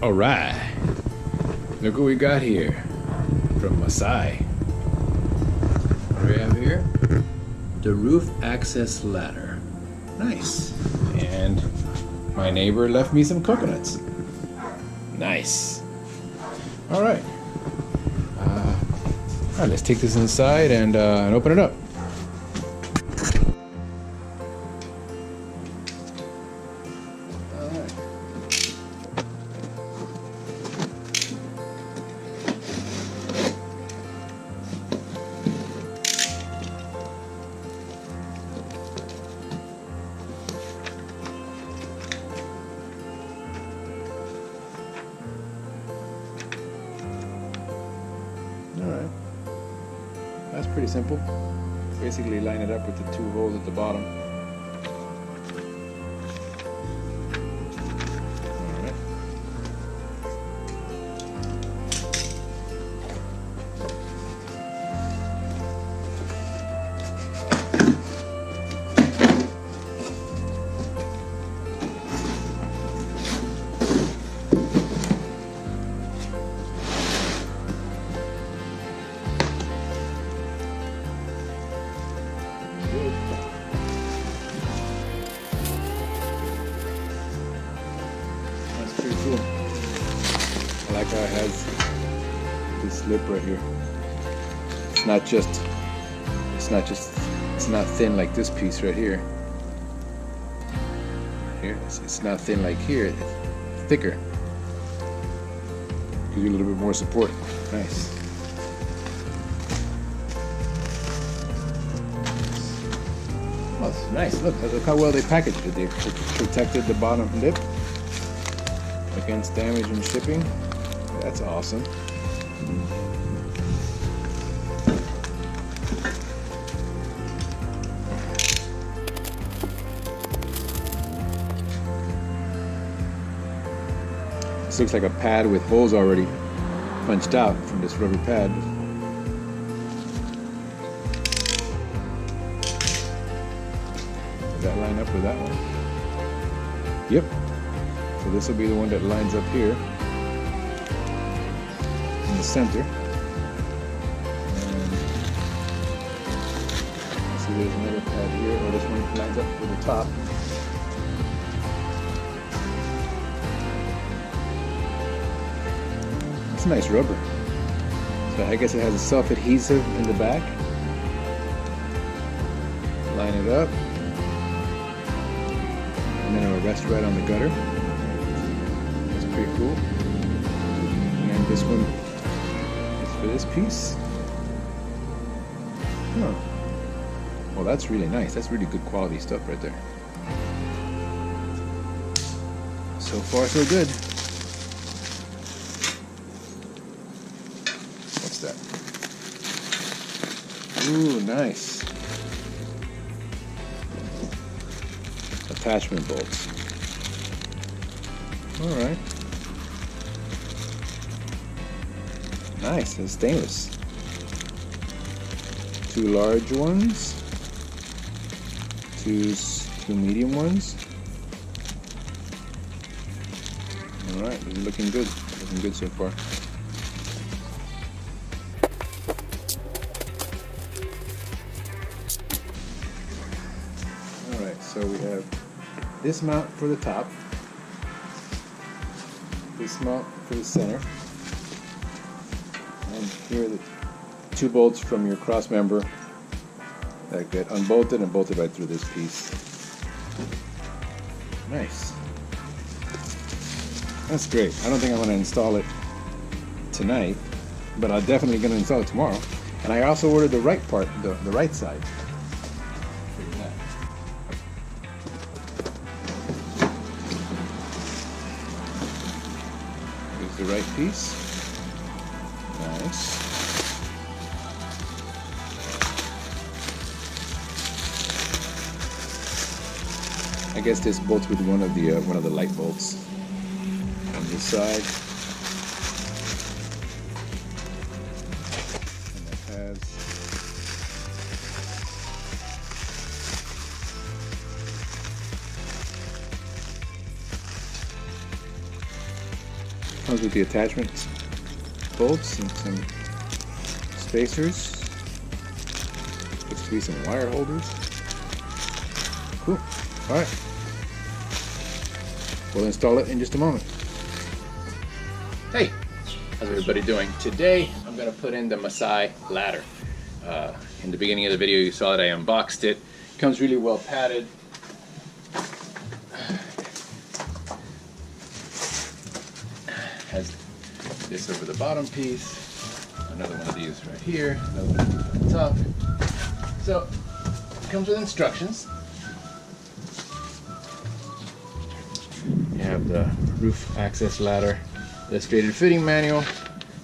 All right, look what we got here from Masai. What do we have here? The roof access ladder. Nice. And my neighbor left me some coconuts. Nice. All right. All right, let's take this inside and open it up. Alright, that's pretty simple. Basically line it up with the two holes at the bottom. Alright. That's pretty cool. I like how it has this lip right here. It's not thin like this piece right here. Here, it's not thin like here. It's thicker. Gives you a little bit more support. Nice. Oh, it's nice. Look how well they packaged it. They protected the bottom lip against damage and shipping. That's awesome. This looks like a pad with holes already punched out from this rubber pad. Does that line up with that one? Yep. So this will be the one that lines up here in the center. And see, there's another pad here, or this one lines up with the top. It's a nice rubber. So I guess it has a self-adhesive in the back. Line it up. And then it'll rest right on the gutter. That's pretty cool. And this one is for this piece. Huh. Well, that's really nice. That's really good quality stuff right there. So far, so good. What's that? Ooh, nice. Attachment bolts. Alright. Nice, it's stainless. Two large ones. Two medium ones. Alright, this is looking good. Looking good so far. Alright, so we have this mount for the top, this mount for the center, and here are the two bolts from your cross member that get unbolted and bolted right through this piece. Nice. That's great. I don't think I'm going to install it tonight, but I'm definitely going to install it tomorrow. And I also ordered the right part, the right side. Here's the right piece. Nice. I guess this bolts with one of the light bolts on this side. And it has Comes with the attachments, bolts, and some spacers. Looks to be some wire holders. Cool. Alright. We'll install it in just a moment. Hey! How's everybody doing? Today I'm going to put in the Masai ladder. In the beginning of the video you saw that I unboxed it. It comes really well padded. Has this over the bottom piece, another one of these right here, another one on the top. So it comes with instructions. You have the roof access ladder, illustrated fitting manual.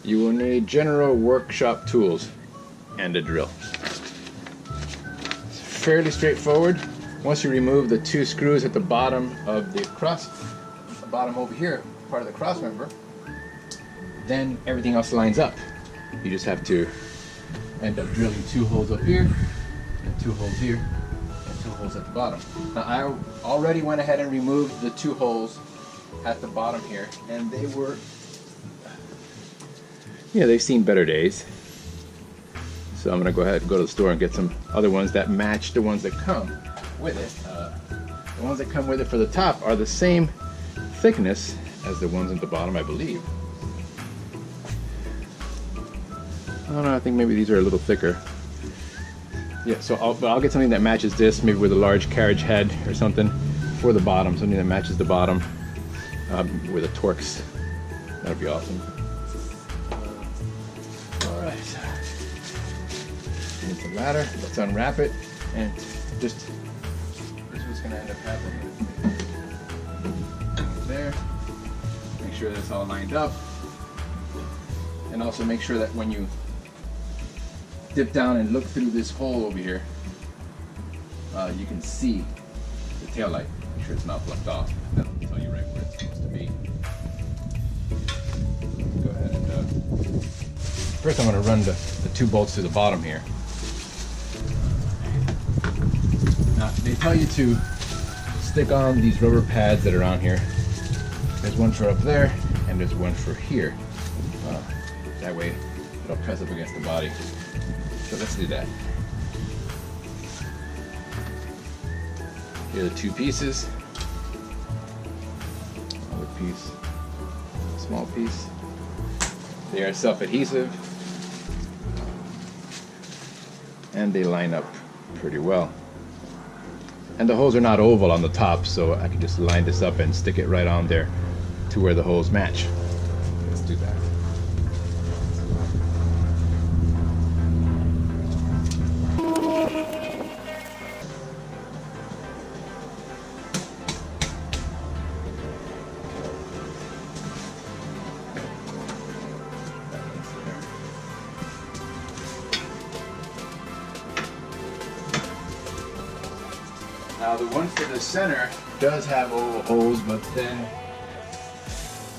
You will need general workshop tools and a drill. It's fairly straightforward. Once you remove the two screws at the bottom of the bottom over here, part of the cross member, then everything else lines up. You just have to end up drilling two holes up here, and two holes here, and two holes at the bottom. Now I already went ahead and removed the two holes at the bottom here, and they were, yeah, they've seen better days. So I'm gonna go ahead and go to the store and get some other ones that match the ones that come with it. The ones that come with it for the top are the same thickness as the ones at the bottom, I believe. I don't know, I think maybe these are a little thicker. Yeah, so I'll get something that matches this, maybe with a large carriage head or something for the bottom, something that matches the bottom with the Torx. That'd be awesome. Alright, need the ladder, let's unwrap it, and just, this is what's going to end up happening. There, make sure that's all lined up, and also make sure that when you dip down and look through this hole over here, you can see the tail light. Make sure it's not plugged off. That'll tell you right where it's supposed to be. Go ahead and first I'm going to run the two bolts to the bottom here. Now they tell you to stick on these rubber pads that are on here. There's one for up there and there's one for here. That way it'll press up against the body. So let's do that. Here are the two pieces. Another piece, small piece. They are self-adhesive and they line up pretty well. And the holes are not oval on the top, so I can just line this up and stick it right on there to where the holes match. Let's do that. Now the one for the center does have oval holes, but then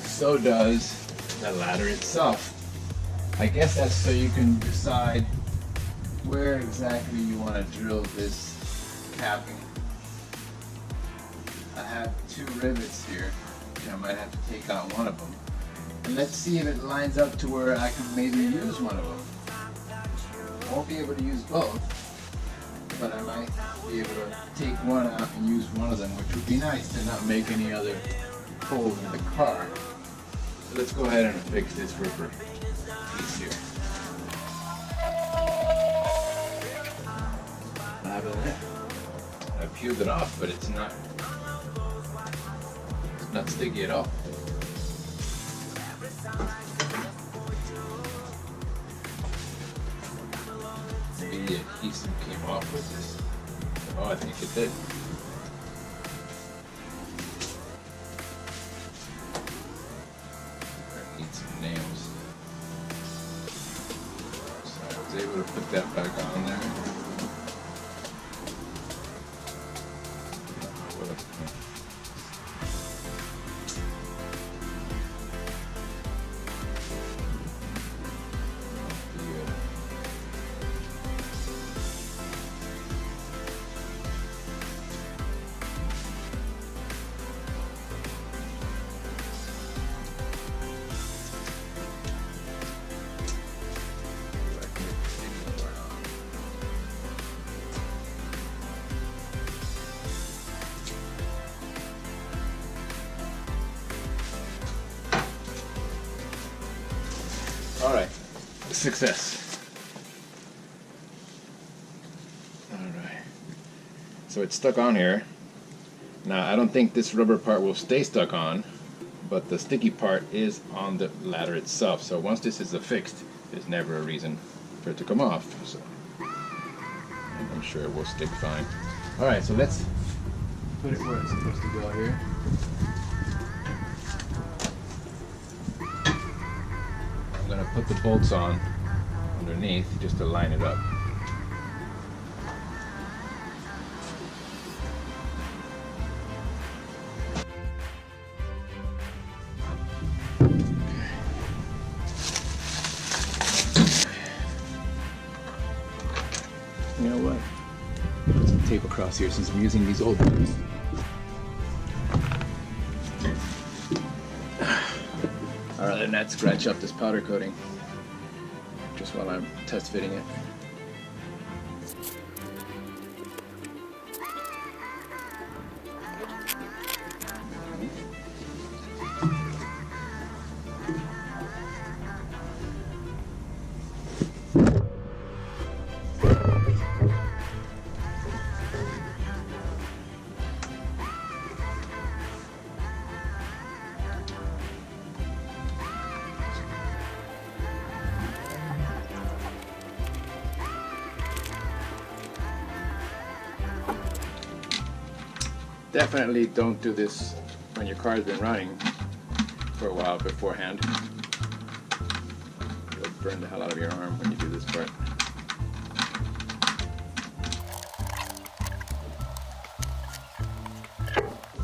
so does the ladder itself. I guess that's so you can decide where exactly you want to drill this capping. I have two rivets here, and I might have to take out one of them. And let's see if it lines up to where I can maybe use one of them. I won't be able to use both, but I might be able to take one out and use one of them, which would be nice to not make any other holes in the car. So let's go ahead and fix this rubber piece here. I peeled it off, but it's not sticky at all. Maybe the adhesive came off with this. Oh, I think it did. I need some nails. So I was able to put that back on there. success. Alright. So it's stuck on here. Now I don't think this rubber part will stay stuck on, but the sticky part is on the ladder itself. So once this is affixed, there's never a reason for it to come off. So I'm sure it will stick fine. Alright, so let's put it where it's supposed to go here. I'm going to put the bolts on underneath just to line it up. You know what? Put some tape across here since I'm using these old ones. Rather than that, scratch up this powder coating just while I'm test fitting it. Definitely don't do this when your car's been running for a while beforehand. You'll burn the hell out of your arm when you do this part.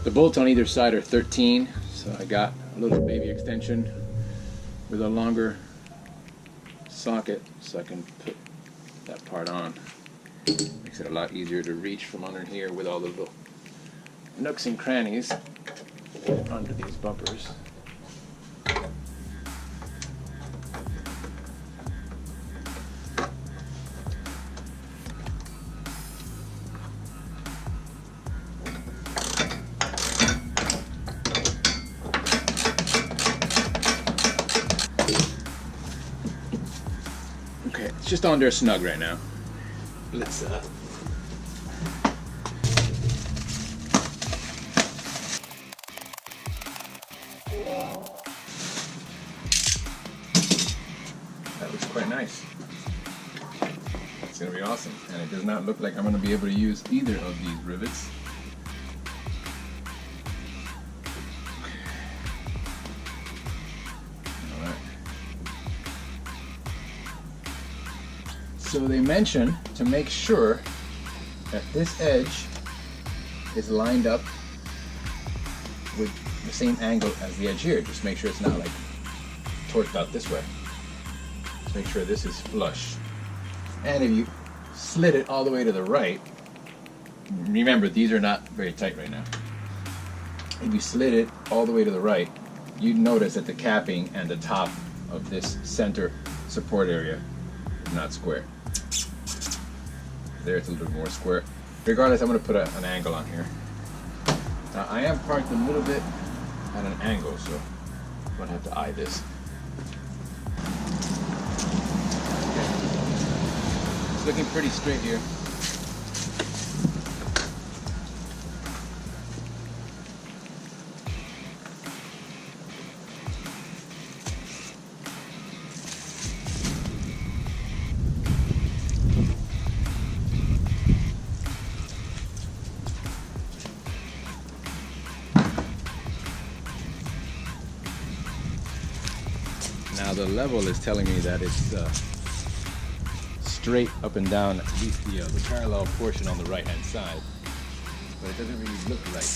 The bolts on either side are 13, so I got a little baby extension with a longer socket so I can put that part on. Makes it a lot easier to reach from under here with all the little nooks and crannies under these bumpers. Okay, it's just on there snug right now. Let's that looks quite nice. It's going to be awesome. And it does not look like I'm going to be able to use either of these rivets. Alright. So they mention to make sure that this edge is lined up with the same angle as the edge here. Just make sure it's not like torqued out this way. Just make sure this is flush. And if you slid it all the way to the right, remember these are not very tight right now. If you slid it all the way to the right, you'd notice that the capping and the top of this center support area is not square. There it's a little bit more square. Regardless, I'm going to put an angle on here. Now I am parked a little bit at an angle, so I'm going to have to eye this. Okay. It's looking pretty straight here. Now the level is telling me that it's straight up and down, at least the parallel portion on the right hand side, but it doesn't really look like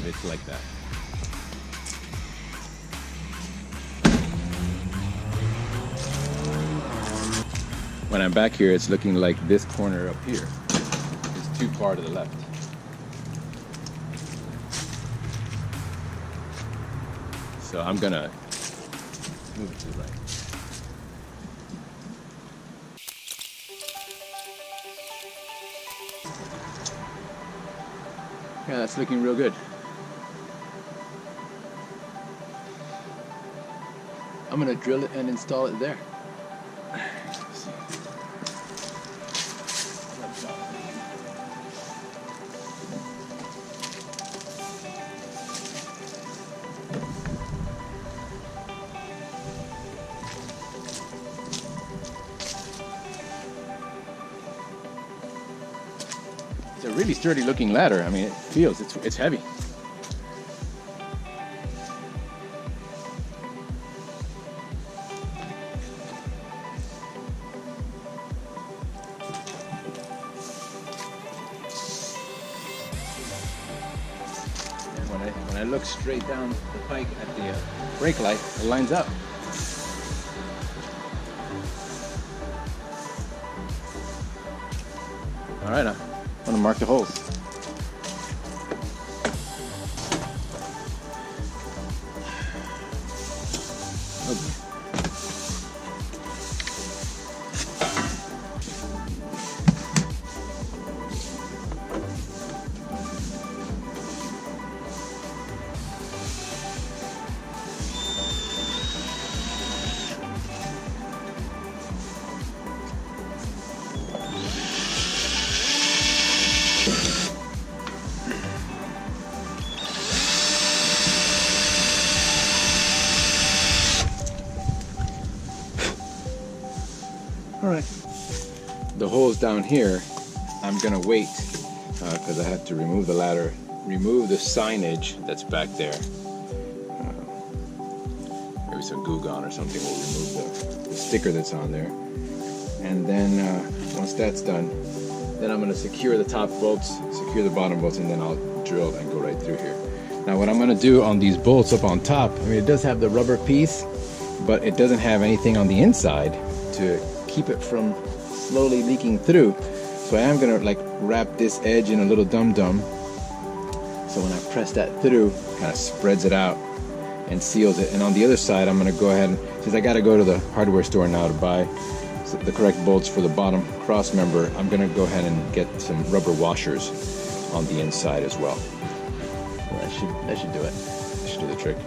it's like that. When I'm back here, it's looking like this corner up here is too far to the left. So I'm gonna move it to the right. Yeah, that's looking real good. I'm gonna drill it and install it there. It's a really sturdy looking ladder. I mean, it feels, it's heavy. When I look straight down the pike at the brake light, it lines up. All right, I'm gonna mark the holes. All right. The holes down here, I'm gonna wait because I have to remove the ladder, remove the signage that's back there. Maybe some glue gun or something will remove the sticker that's on there. And then once that's done, then I'm gonna secure the top bolts, secure the bottom bolts, and then I'll drill and go right through here. Now what I'm gonna do on these bolts up on top, I mean, it does have the rubber piece, but it doesn't have anything on the inside to keep it from slowly leaking through. So I am gonna like wrap this edge in a little dum-dum, so when I press that through, it kind of spreads it out and seals it. And on the other side, I'm gonna go ahead and, since I gotta go to the hardware store now to buy the correct bolts for the bottom cross member, I'm gonna go ahead and get some rubber washers on the inside as well. That should do it. That should do the trick.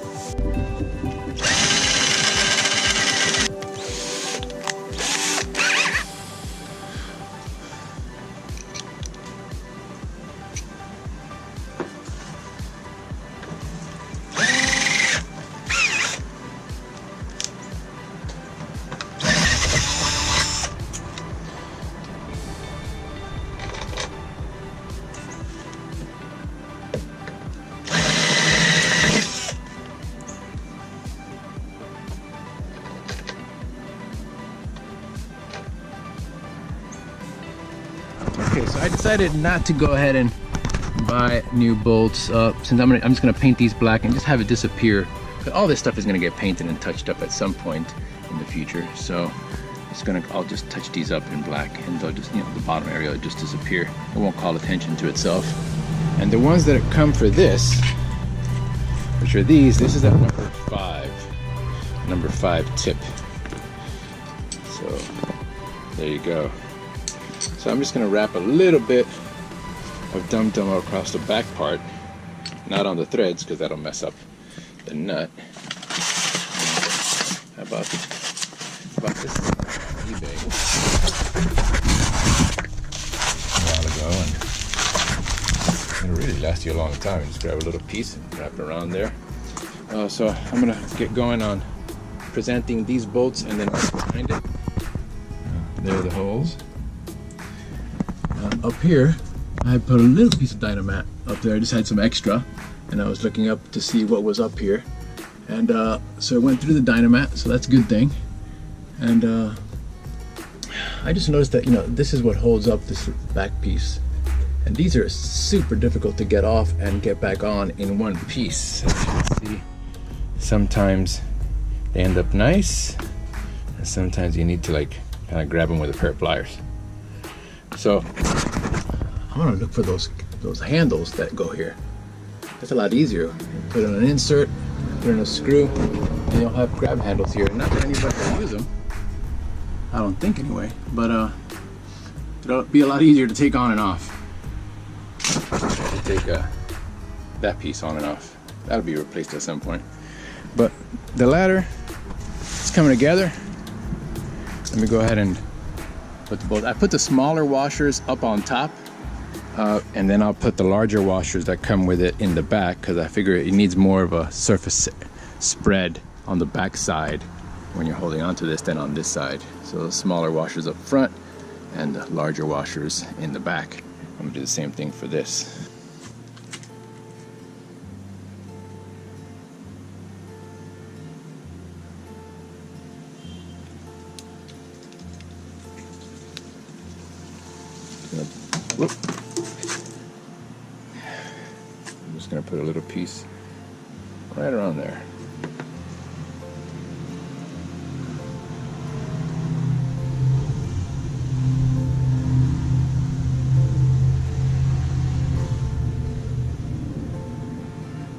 Okay, so I decided not to go ahead and buy new bolts since I'm just gonna paint these black and just have it disappear. All this stuff is gonna get painted and touched up at some point in the future. So I'll just touch these up in black, and they'll just, the bottom area will just disappear. It won't call attention to itself. And the ones that come for this, which are these, this is at number 5 tip. So there you go. So I'm just going to wrap a little bit of dum-dum across the back part, not on the threads because that'll mess up the nut. How about this eBay a while ago, and it'll really last you a long time. Just grab a little piece and wrap it around there. So I'm going to get going on presenting these bolts, and then behind it, there are the holes. Up here, I put a little piece of Dynamat up there. I just had some extra, and I was looking up to see what was up here. And so I went through the Dynamat, so that's a good thing. And I just noticed that, this is what holds up this back piece. And these are super difficult to get off and get back on in one piece. As you can see, sometimes they end up nice, and sometimes you need to kind of grab them with a pair of pliers. So I'm gonna look for those handles that go here. That's a lot easier. Put in an insert, put in a screw, and you'll have grab handles here. Not that anybody will use them, I don't think anyway, but it'll be a lot easier to take on and off. Take that piece on and off. That'll be replaced at some point. But the ladder is coming together. Let me go ahead and put the bolt. I put the smaller washers up on top, and then I'll put the larger washers that come with it in the back, because I figure it needs more of a surface spread on the back side when you're holding onto this than on this side. So the smaller washers up front and the larger washers in the back. I'm gonna do the same thing for this. Whoop. I'm just gonna put a little piece right around there.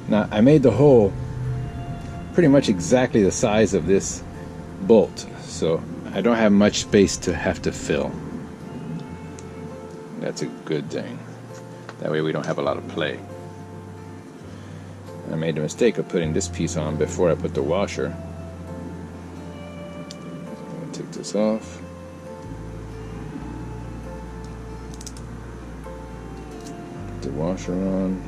Now I made the hole pretty much exactly the size of this bolt, so I don't have much space to have to fill. That's a good thing. That way we don't have a lot of play. I made the mistake of putting this piece on before I put the washer. I'm going to take this off. Put the washer on.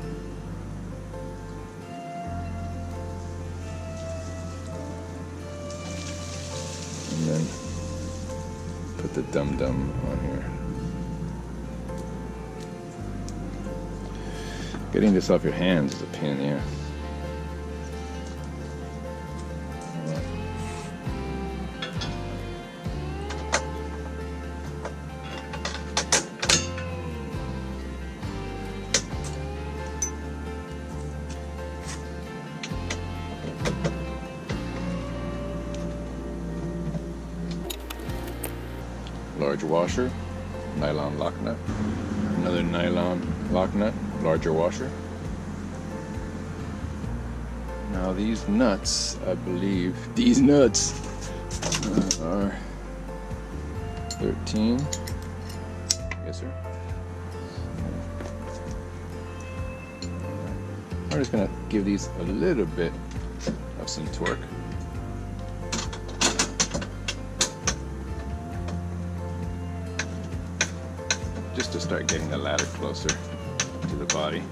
And then put the dum-dum on here. Getting this off your hands is a pain in the ass. Large washer, nylon lock nut, another nylon lock nut, larger washer. Now these nuts, I believe, these nuts are 13. Yes, sir. I'm just gonna give these a little bit of some torque. Just to start getting the ladder closer to the body.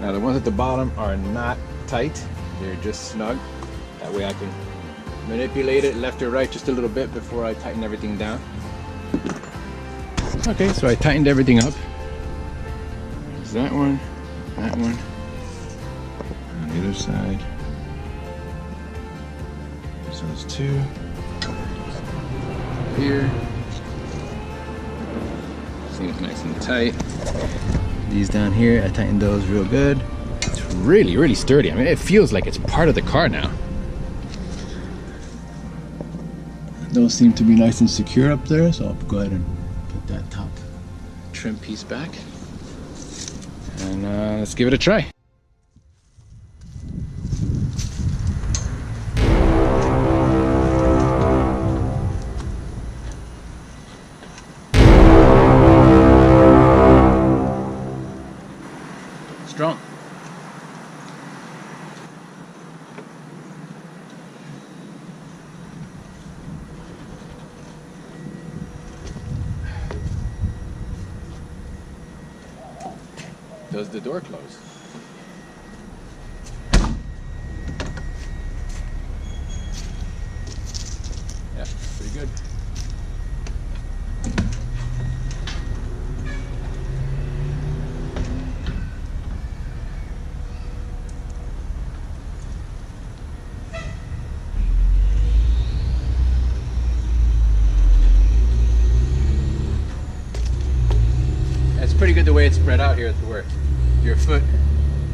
Now the ones at the bottom are not tight, they're just snug. That way I can manipulate it left or right just a little bit before I tighten everything down. Okay, so I tightened everything up. There's that one, on the other side. There's those two. Here. Seems nice and tight. These down here, I tightened those real good. It's really, really sturdy. I mean, it feels like it's part of the car now. Those seem to be nice and secure up there, so I'll go ahead and put that top trim piece back. And let's give it a try. Strong. Does the door close? Yeah, pretty good. It's pretty good the way it's spread out here to where your foot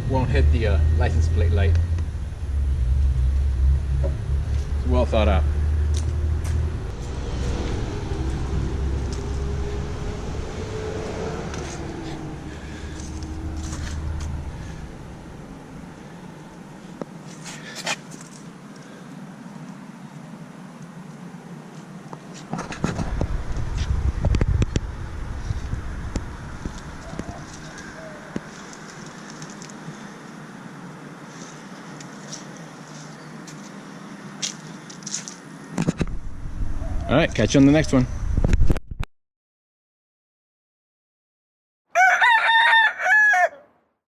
won't hit the license plate light. It's well thought out. All right, catch you on the next one.